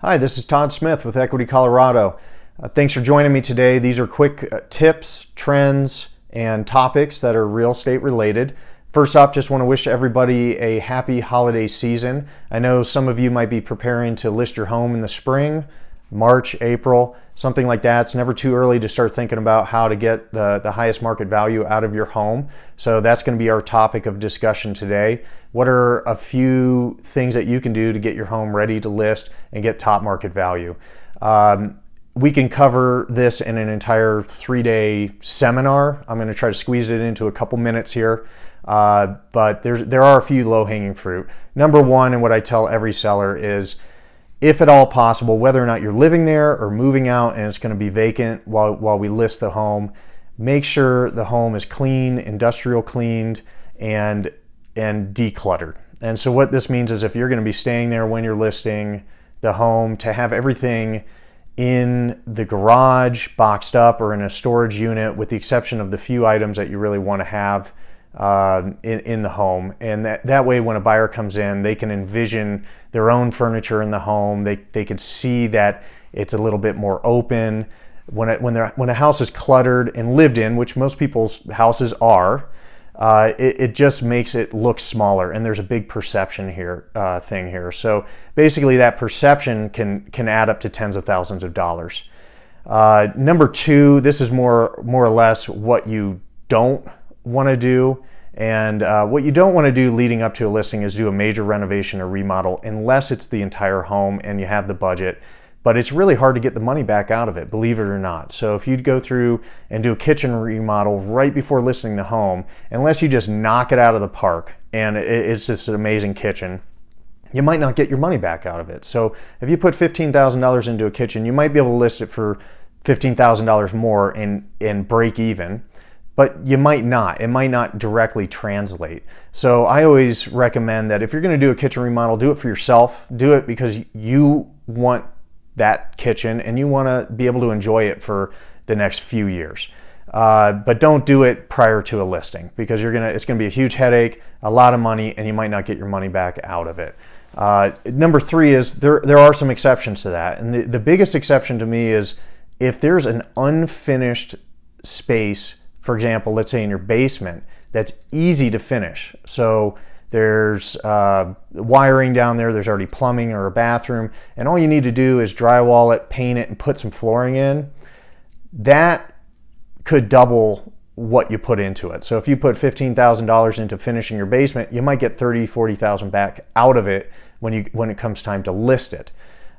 Hi, this is Todd Smith with Equity Colorado. Thanks for joining me today. These are quick tips, trends, and topics that are real estate related. First off, just want to wish everybody a happy holiday season. I know some of you might be preparing to list your home in the spring, March, April, something like that. It's never too early to start thinking about how to get the highest market value out of your home. So that's going to be our topic of discussion today. What are a few things that you can do to get your home ready to list and get top market value? We can cover this in an entire 3-day seminar. I'm going to try to squeeze it into a couple minutes here. But there are a few low-hanging fruit. Number one, and what I tell every seller is, if at all possible, whether or not you're living there or moving out and it's going to be vacant while we list the home, make sure the home is clean, industrial cleaned, and decluttered. And so what this means is if you're going to be staying there when you're listing the home, to have everything in the garage boxed up or in a storage unit, with the exception of the few items that you really want to have in the home. And that way, when a buyer comes in, they can envision their own furniture in the home. They can see that it's a little bit more open. When a house is cluttered and lived in, which most people's houses are, it just makes it look smaller, and there's a big perception thing here. So basically, that perception can add up to tens of thousands of dollars. Number two, this is more or less what you don't want to do. And what you don't want to do leading up to a listing is do a major renovation or remodel, unless it's the entire home and you have the budget. But it's really hard to get the money back out of it, believe it or not. So if you'd go through and do a kitchen remodel right before listing the home, unless you just knock it out of the park and it's just an amazing kitchen, you might not get your money back out of it. So if you put $15,000 into a kitchen, you might be able to list it for $15,000 more and break even. But you might not. It might not directly translate. So I always recommend that if you're going to do a kitchen remodel, do it for yourself. Do it because you want that kitchen and you want to be able to enjoy it for the next few years. But don't do it prior to a listing, because it's going to be a huge headache, a lot of money, and you might not get your money back out of it. Number three is there are some exceptions to that. And the biggest exception to me is if there's an unfinished space. For example, let's say in your basement, that's easy to finish. So there's wiring down there, there's already plumbing or a bathroom, and all you need to do is drywall it, paint it, and put some flooring in. That could double what you put into it. So if you put $15,000 into finishing your basement, you might get $30,000, $40,000 back out of it when it comes time to list it.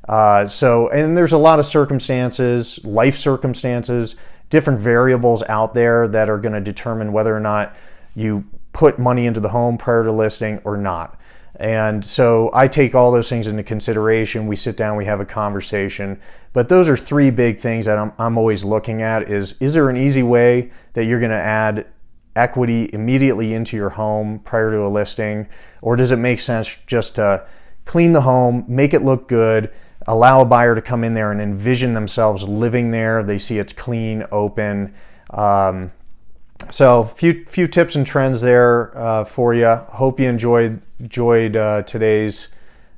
And there's a lot of circumstances, life circumstances, different variables out there that are going to determine whether or not you put money into the home prior to listing or not. And so I take all those things into consideration. We sit down, we have a conversation. But those are three big things that I'm always looking at. Is there an easy way that you're going to add equity immediately into your home prior to a listing? Or does it make sense just to clean the home, make it look good, allow a buyer to come in there and envision themselves living there? They see it's clean, open. So few tips and trends there for you. Hope you enjoyed today's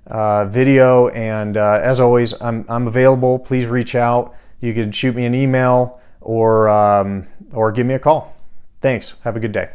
video. And as always, I'm available. Please reach out. You can shoot me an email or give me a call. Thanks. Have a good day.